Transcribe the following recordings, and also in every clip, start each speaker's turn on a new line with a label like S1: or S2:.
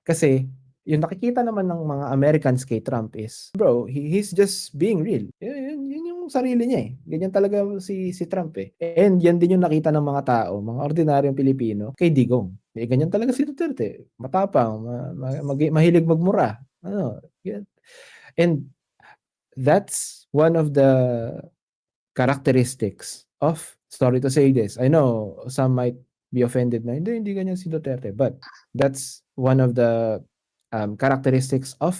S1: Kasi yung nakikita naman ng mga Americans kay Trump is, bro, he's just being real. Yun yung sarili niya eh. Ganyan talaga si Trump eh. And yan din yung nakita ng mga tao, mga ordinaryong Pilipino, kay Digong. Eh, ganyan talaga si Duterte. Matapang, mahilig magmura. Ano, yan. And that's one of the characteristics of, sorry to say this, I know some might be offended na hindi ganyan si Duterte, but that's one of the characteristics of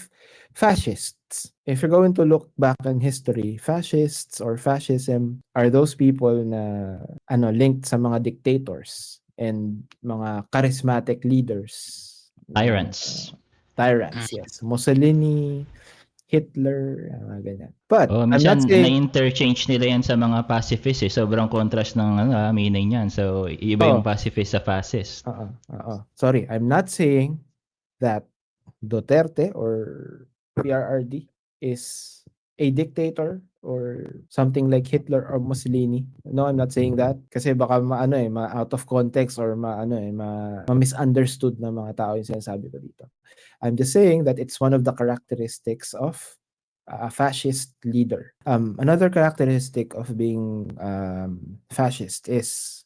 S1: fascists. If you're going to look back in history, fascists or fascism are those people na linked sa mga dictators and mga charismatic leaders.
S2: Tyrants.
S1: Tyrants, yes. Mussolini, Hitler, mga ganyan. But I'm not
S2: Minsan
S1: saying
S2: na-interchange nila yan sa mga pacifist eh. Sobrang contrast ng meaning yan. So, iba yung pacifist sa fascist.
S1: Sorry, I'm not saying that Duterte or PRRD is a dictator or something like Hitler or Mussolini. No, I'm not saying that kasi baka out of context or ma-misunderstood na mga tao yung sinasabi ko dito. I'm just saying that it's one of the characteristics of a fascist leader. Another characteristic of being fascist is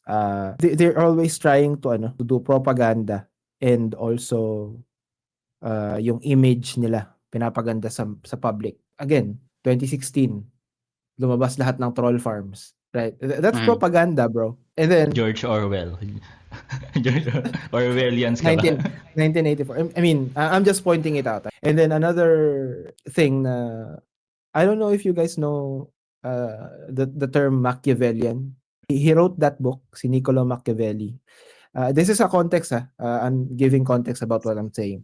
S1: they're always trying to do propaganda and also yung image nila pinapaganda sa public. Again, 2016, lumabas lahat ng troll farms. Right? That's propaganda, bro. And then
S2: George Orwell. Orwellians ka ba?
S1: 1984. I mean, I'm just pointing it out. And then another thing na I don't know if you guys know the term Machiavellian. He wrote that book, si Niccolo Machiavelli. This is a context. I'm giving context about what I'm saying.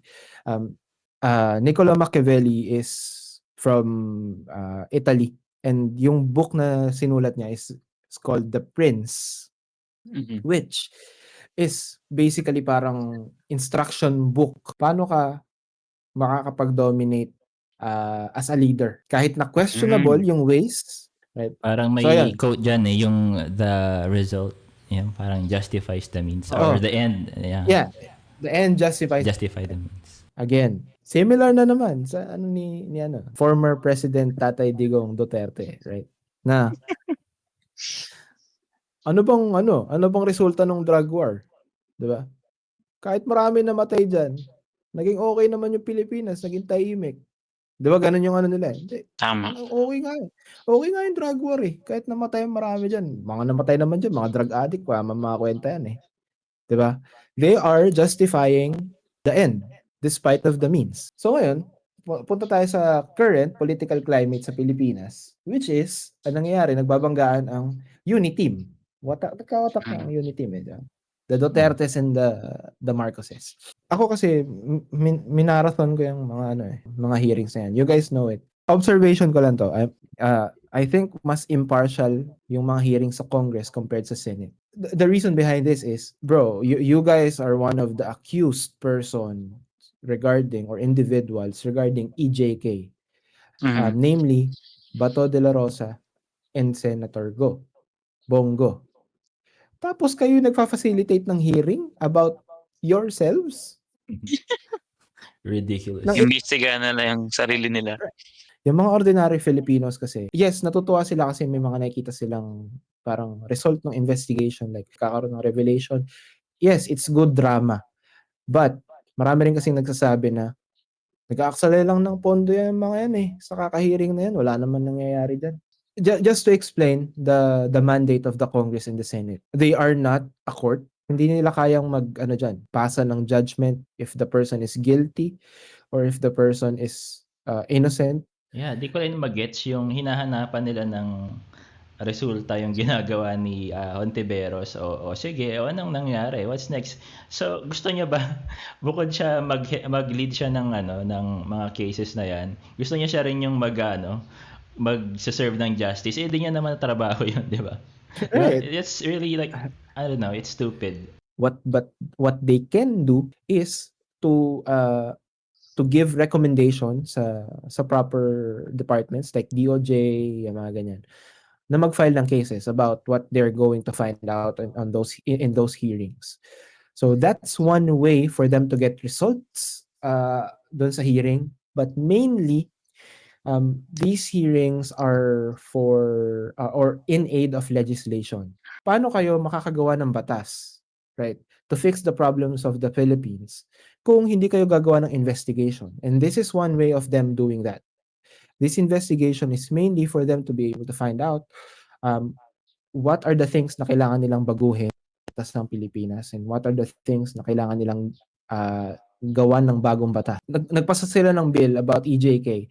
S1: Niccolo Machiavelli is from Italy. And yung book na sinulat niya is called The Prince. Which is basically parang instruction book. Paano ka makakapag-dominate as a leader. Kahit na questionable yung ways. Right?
S2: Parang may quote dyan eh, yung the result. Yan, parang justifies the means. Or the end.
S1: Yeah. The end justifies
S2: the means.
S1: Again, similar na naman sa ni former President Tatay Digong Duterte, right? Na ano bang resulta ng drug war? 'Di ba? Kahit marami namatay diyan, naging okay naman yung Pilipinas, naging tahimik. 'Di ba ganun yung nila? Hindi.
S3: Tama.
S1: Okay nga. Okay nga yung drug war eh. Kahit namatay marami diyan. Mga namatay naman diyan, mga drug addict, mga kwenta yan eh. 'Di ba? They are justifying the end despite of the means. So ngayon, punta tayo sa current political climate sa Pilipinas, which is, ang nangyayari, nagbabanggaan ang Uniteam. Nagkawatak na ang Uniteam eh. The Dutertes and the Marcoses. Ako kasi, minarathon ko yung mga hearings na yan. You guys know it. Observation ko lang to. I think mas impartial yung mga hearings sa Congress compared sa Senate. The reason behind this is, bro, you guys are one of the accused person regarding or individuals regarding EJK. Namely, Bato de la Rosa and Senator Bongo. Tapos kayo nagfa-facilitate ng hearing about yourselves?
S2: Ridiculous.
S3: Imbestigahan nila yung sarili nila.
S1: Yung mga ordinary Filipinos kasi, yes, natutuwa sila kasi may mga nakikita silang parang result ng investigation, like kakaroon ng revelation. Yes, it's good drama. But marami rin kasing nagsasabi na nag-aaksaya lang ng pondo yung mga yan eh. Sa kakahiring na yan, wala naman nangyayari dyan. Just to explain the mandate of the Congress and the Senate. They are not a court. Hindi nila kayang pasa ng judgment if the person is guilty or if the person is innocent.
S2: Yeah, di ko rin magets yung hinahanapan nila ng resulta yung ginagawa ni Hontiveros. O sige, anong nangyari? What's next? So, gusto niya ba bukod siya mag-lead siya ng ng mga cases na yan, gusto niya siya rin yung mag-serve ng justice. Di niya naman trabaho yun, di ba?
S1: Right.
S2: It's really like, I don't know, it's stupid.
S1: What they can do is to give recommendations sa proper departments like DOJ, yung mga ganyan, na mag-file ng cases about what they're going to find out in those hearings. So that's one way for them to get results doon sa hearing. But mainly, these hearings are for or in aid of legislation. Paano kayo makakagawa ng batas, right, to fix the problems of the Philippines kung hindi kayo gagawa ng investigation? And this is one way of them doing that. This investigation is mainly for them to be able to find out what are the things na kailangan nilang baguhin sa batas ng Pilipinas and what are the things na kailangan nilang gawan ng bagong batas. Nagpasa sila ng bill about EJK.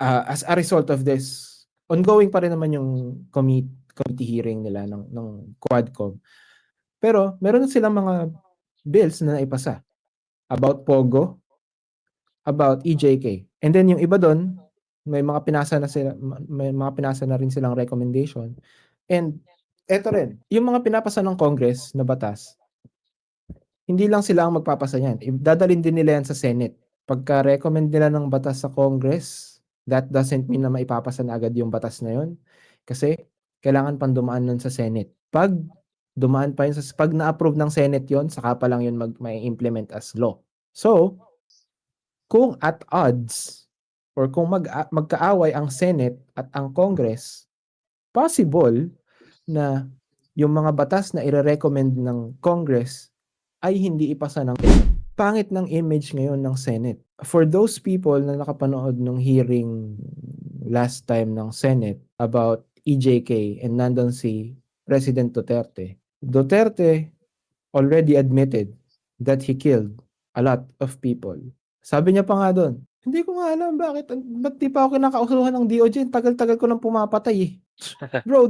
S1: As a result of this, ongoing pa rin naman yung committee hearing nila ng Quadcom. Pero meron na silang mga bills na naipasa about Pogo, about EJK. And then yung iba doon, may mga pinasa na rin silang recommendation. And eto rin, yung mga pinapasa ng Congress na batas, hindi lang sila ang magpapasa niyan. Dadalhin din nila yan sa Senate. Pagka-recommend nila ng batas sa Congress, that doesn't mean na maipapasa na agad yung batas na yun. Kasi kailangan pang dumaan nun sa Senate. Pag dumaan pa yun pag na-approve ng Senate yun, saka pa lang yun may implement as law. So, kung at odds or kung magkaaway ang Senate at ang Congress, possible na yung mga batas na ire-recommend ng Congress ay hindi ipasa ng Senate. Pangit ng image ngayon ng Senate. For those people na nakapanood ng hearing last time ng Senate about EJK and nandun si President Duterte, Duterte already admitted that he killed a lot of people. Sabi niya pa nga doon, hindi ko nga alam ba't di pa ako kinakausuhan ng DOJ, tagal-tagal ko nang pumapatay eh. Bro,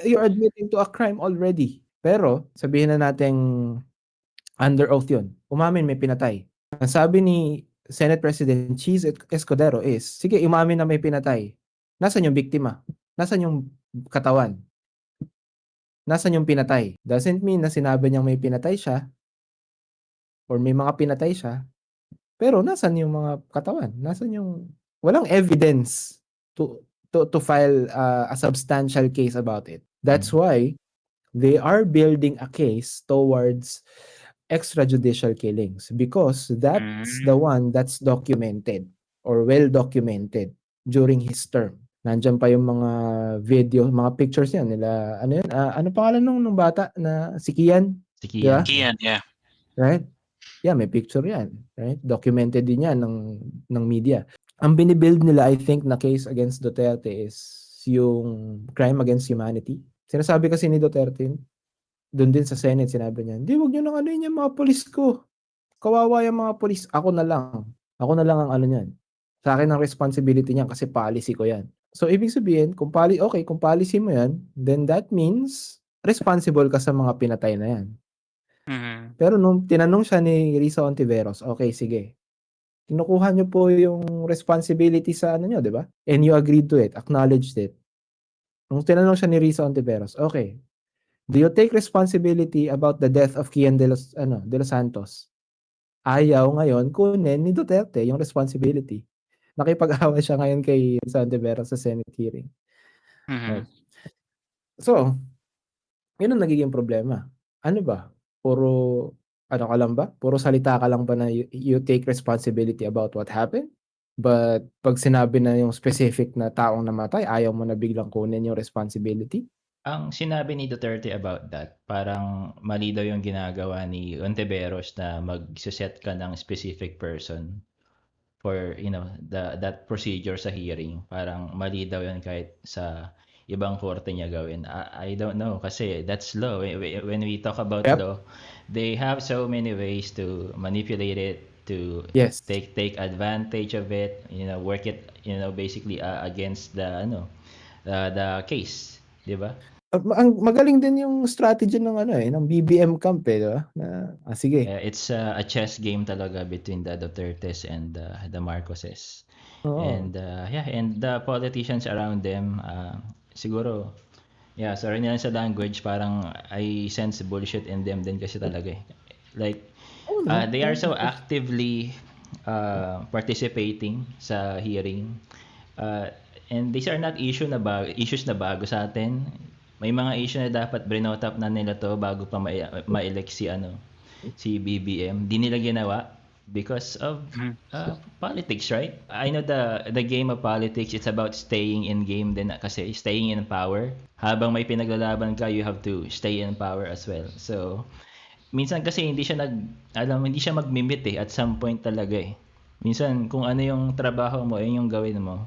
S1: you're admitting to a crime already. Pero, sabihin na nating under oath yun. Umamin may pinatay. Ang sabi ni Senate President Cheese Escudero is, sige, umamin na may pinatay. Nasaan yung biktima? Nasaan yung katawan? Nasaan yung pinatay? Doesn't mean na sinabi niyang may pinatay siya or may mga pinatay siya. Pero nasaan yung mga katawan? Nasaan yung walang evidence to file a substantial case about it. That's why they are building a case towards extrajudicial killings because that's the one that's documented or well documented during his term. Nandiyan pa yung mga video, mga pictures yan nila. Ano yun? Ano pangalan nung bata na si Kian?
S2: Si Kian.
S1: Diba?
S3: Kian, yeah.
S1: Right? Yeah, may picture yan. Right? Documented din yan ng media. Ang binibuild nila, I think, na case against Duterte is yung crime against humanity. Sinasabi kasi ni Duterte, doon din sa Senate, sinabi niya, hindi, huwag nyo nang ano yun yung mga polis ko. Kawawa yung mga polis. Ako na lang. Ako na lang ang ano niyan. Sa akin ang responsibility niyan kasi policy ko yan. So, ibig sabihin, kung policy mo yan, then that means responsible ka sa mga pinatay na yan. Pero nung tinanong siya ni Risa Ontiveros, okay, sige. Kinukuha niyo po yung responsibility sa ano niyo, di ba? And you agreed to it, acknowledged it. Nung tinanong siya ni Risa Ontiveros, okay, do you take responsibility about the death of Kian de los Santos? Ayaw ngayon kunin ni Duterte yung responsibility. Nakipag-away siya ngayon kay Risa Ontiveros sa Senate hearing. Right. So, yun ang nagiging problema. Ano ba? Puro salita ka lang ba na you take responsibility about what happened? But pag sinabi na yung specific na taong namatay, ayaw mo na biglang kunin yung responsibility?
S2: Ang sinabi ni Duterte about that, parang mali daw yung ginagawa ni Ontiveros na mag-set ka ng specific person for, that procedure sa hearing. Parang mali daw yun kahit sa ibang korte niya gawin. I don't know kasi that's law. When we talk about law, they have so many ways to manipulate it, to take advantage of it, work it, basically against the case, 'di ba?
S1: Ang magaling din yung strategy ng BBM camp di ba? Sige.
S2: It's a chess game talaga between the Dutertes and the Marcoses. And and the politicians around them, siguro, sorry na lang sa language, parang I sense bullshit in them din kasi talaga eh. Like, they are so actively participating sa hearing. And these are not issues na bago sa atin. May mga issue na dapat brinotap na nila to bago pa ma-elect si BBM. Di nila ginawa. because of
S3: Mhm.
S2: politics, right? I know the game of politics, it's about staying in game din kasi staying in power. Habang may pinaglalaban ka, you have to stay in power as well. So, minsan kasi hindi siya magmimit eh at some point talaga eh. Minsan kung ano yung trabaho mo, yun yung gawin mo.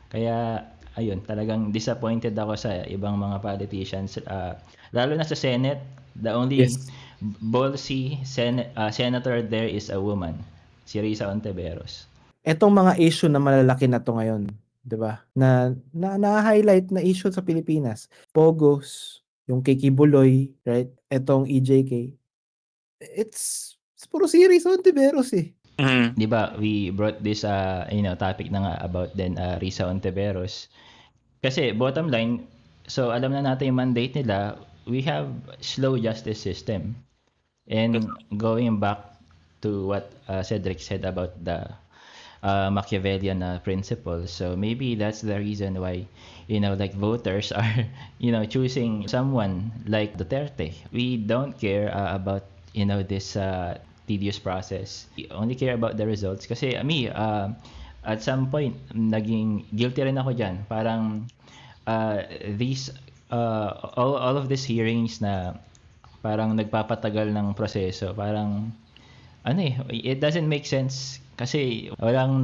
S2: Kaya ayun, talagang disappointed ako sa ibang mga politicians. Lalo na sa Senate, the only
S1: Yes.
S2: ballsy senator there is a woman, si Risa Ontiveros.
S1: Etong mga issue na malalaki na 'to ngayon, 'di ba? Na-highlight na issue sa Pilipinas. Pogos, yung kay Kibuloy, right? Etong EJK. It's puro si Risa Ontiveros eh.
S3: Mhm.
S2: 'Di ba, we brought this topic na nga about Risa Ontiveros. Kasi bottom line, so alam na natin yung mandate nila, we have slow justice system. And going back to what Cedric said about the Machiavellian principles, so maybe that's the reason why, like voters are, choosing someone like Duterte. We don't care about, this tedious process. We only care about the results. Kasi me, at some point, naging guilty rin ako dyan. Parang these all of these hearings na parang nagpapatagal ng proseso, parang it doesn't make sense kasi walang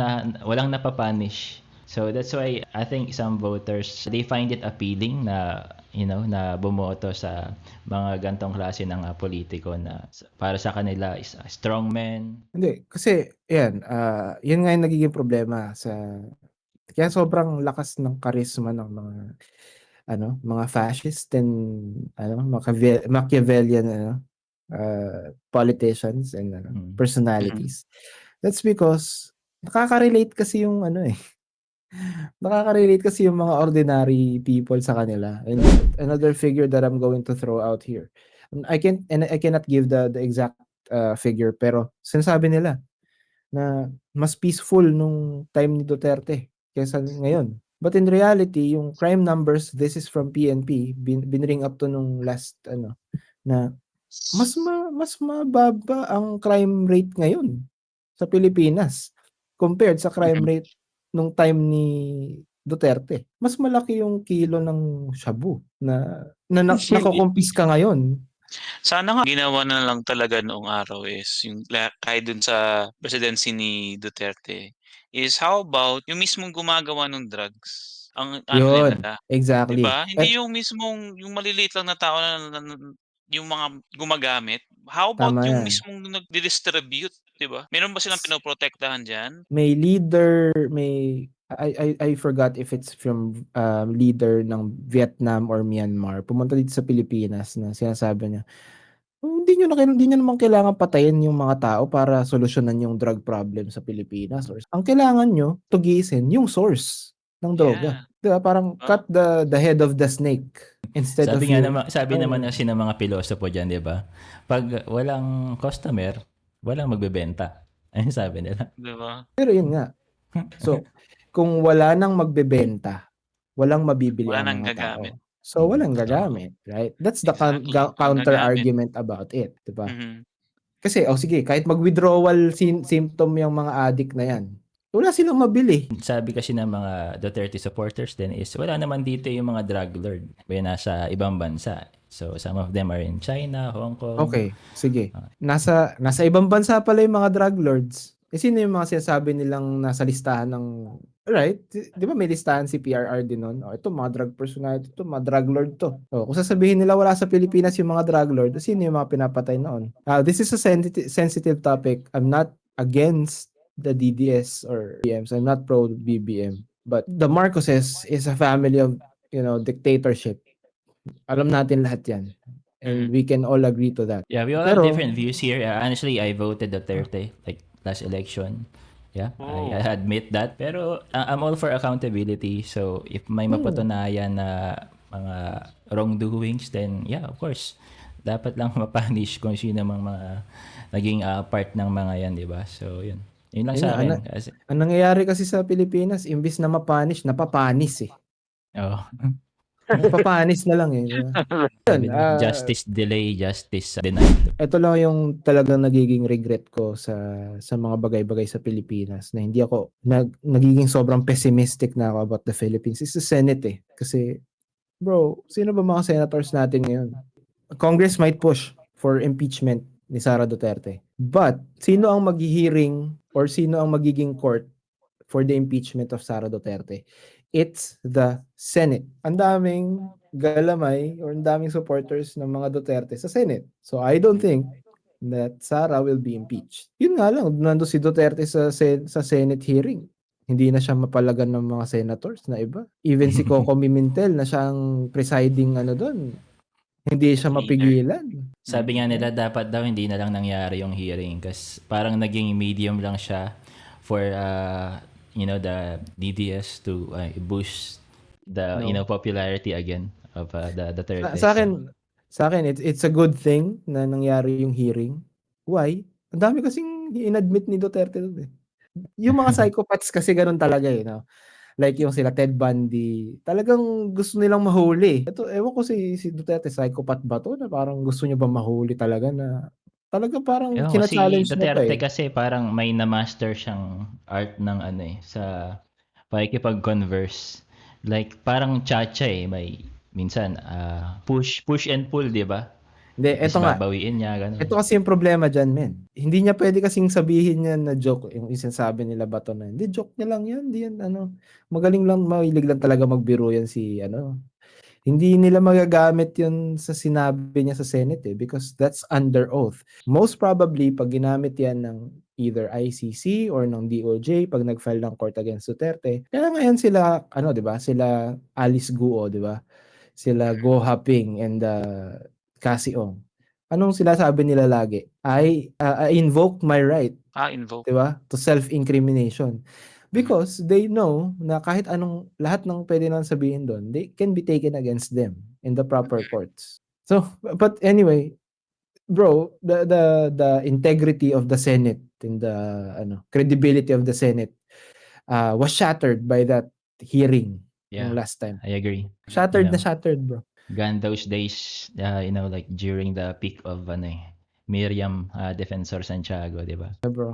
S2: napapunish. So that's why I think some voters, they find it appealing na na bumoto sa mga gantong klase ng politiko na para sa kanila is a strong man.
S1: Hindi, kasi 'yan, 'yun nga yung nagiging problema kaya sobrang lakas ng charisma ng mga fascist and Machiavellian politicians and
S2: Mm.
S3: Mhm.
S1: personalities. That's because nakaka-relate kasi yung mga ordinary people sa kanila. And another figure that I'm going to throw out here. I cannot give the exact figure, pero sinasabi nila na mas peaceful nung time ni Duterte kaysa ngayon. But in reality, yung crime numbers, this is from PNP, binring up to nung last na mas mababa ang crime rate ngayon sa Pilipinas compared sa crime
S3: Mhm.
S1: rate nung time ni Duterte. Mas malaki yung kilo ng shabu nakokompiska ngayon.
S3: Sana nga ginawa na lang talaga noong araw is yung kahit dun sa presidency ni Duterte is how about yung mismong gumagawa ng drugs ang ano nila,
S1: Yun,
S3: 'di
S1: exactly.
S3: ba? Hindi yung mismong yung maliliit lang na tao na yung mga gumagamit. How about
S1: Tama
S3: yung
S1: yan.
S3: mismong nagdi-distribute, 'di ba? Meron ba silang pinoprotektahan diyan?
S1: May leader, I forgot if it's from leader ng Vietnam or Myanmar. Pumunta dito sa Pilipinas na sinasabi niya, hindi niyo naman kailangan patayin yung mga tao para solusyonan yung drug problem sa Pilipinas. Or ang kailangan niyo tugisin yung source ng droga.
S3: Yeah.
S1: 'Di ba? Parang
S3: Oh,
S1: cut the head of the snake instead of you.
S2: Sabi naman kasi ng mga pilosopo diyan, 'di ba? Pag walang customer, walang magbebenta. Ayun sabi nila.
S3: 'di ba?
S1: Pero yun nga. So, kung wala nang magbebenta, walang mabibili
S3: Wala
S1: ang
S3: nang
S1: mga
S3: gagamit.
S1: tao. So, walang
S3: Totoo.
S1: gagamit, right? That's the
S3: Exactly, walang
S1: counter
S3: gagamit.
S1: argument about it, 'di ba?
S3: Mhm.
S1: Kasi, sige, kahit mag-withdrawal symptom yung mga addict na yan, wala silang mabili.
S2: Sabi kasi ng mga Duterte supporters din is wala naman dito yung mga drug lord. May nasa ibang bansa. So some of them are in China, Hong Kong.
S1: Okay, sige. Nasa ibang bansa pala yung mga drug lords. Sino yung mga sinasabi nilang nasa listahan ng, right? Di ba may listahan si PRR din nun? Ito mga drug personality, ito mga drug lord to. Kung sasabihin nila wala sa Pilipinas yung mga drug lord, sino yung mga pinapatay noon? This is a sensitive topic. I'm not against the DDS or BMs. I'm not pro BBM. But the Marcoses is a family of, dictatorship. Alam natin lahat yan. And
S3: Mhm.
S1: we can all agree to that.
S2: Yeah, we all have
S1: Pero,
S2: different views here. Honestly, I voted Duterte like last election. Yeah, I
S3: Oh.
S2: admit that. Pero I'm all for accountability. So if may mapatunayan na mga wrongdoings, then yeah, of course, dapat lang mapunish kung sino mang mga naging part ng mga yan, di ba? So yun. Yun lang
S1: yun
S2: sa
S1: nga,
S2: akin. Kasi,
S1: ang nangyayari kasi sa Pilipinas, imbis na mapanish, napapanis eh.
S2: oh.
S1: Papanis na lang eh. Di ba?
S2: Sabi
S1: Yun,
S2: nila, justice delay, justice denied.
S1: ito lang yung talagang nagiging regret ko sa mga bagay-bagay sa Pilipinas na hindi ako nagiging sobrang pessimistic na ako about the Philippines is the Senate eh. Kasi bro, sino ba mga senators natin ngayon? Congress might push for impeachment ni Sara Duterte. But sino ang maghihiring or sino ang magiging court for the impeachment of Sara Duterte? It's the Senate. Ang daming galamay or ang daming supporters ng mga Duterte sa Senate. So I don't think that Sara will be impeached. Yun nga lang, nando si Duterte sa Senate hearing. Hindi na siya mapalagan ng mga senators na iba. Even si Coco Pimentel na siyang presiding doon, hindi siya
S3: Leader.
S1: mapigilan.
S2: Sabi nga nila dapat daw hindi na lang nangyari yung hearing kasi parang naging medium lang siya for the DDS to boost the
S1: No.
S2: popularity again of the Duterte.
S1: Sa akin it's a good thing na nangyari yung hearing. Why? Ang dami kasing inadmit ni Duterte doon eh. Yung mga psychopaths kasi ganun talaga eh, no? Like yung sila Ted Bundy, talagang gusto nilang mahuli. Ito, ewan ko si Duterte, psychopath ba to? Na parang gusto niya ba mahuli talaga na talaga parang
S2: Ewan ko, si
S1: kina-challenge niya pa
S2: Duterte
S1: eh.
S2: kasi parang may na-master siyang art ng sa pakikipag-converse. Like parang chacha eh, may minsan push and pull, 'di ba?
S1: Hindi,
S2: Tapos
S1: eto nga.
S2: babawiin niya ganun.
S1: Ito kasi yung problema dyan, men. Hindi niya pwede kasing sabihin niya na joke. Yung sinasabi nila Bato na, hindi, joke niya lang yan. Hindi yan, magaling lang, mahilig lang talaga magbiro yan Hindi nila magagamit yun sa sinabi niya sa Senate eh, because that's under oath. Most probably, pag ginamit yan ng either ICC or ng DOJ, pag nag-file ng court against Duterte, kaya ngayon sila, di ba, sila Alice Guo, di ba? Sila Go Haping and Cassie Ong. Anong sinasabi nila lagi? I invoke my right,
S3: Invoke.
S1: 'di ba? To self-incrimination. Because they know na kahit lahat ng pwede nang sabihin doon, they can be taken against them in the proper courts. So, but anyway, bro, the integrity of the Senate and the credibility of the Senate was shattered by that hearing
S2: Yeah,
S1: last time.
S2: I agree.
S1: Shattered na shattered, bro.
S2: Gone those days, like during the peak of Miriam Defensor Santiago, 'di ba?
S1: Yeah, bro.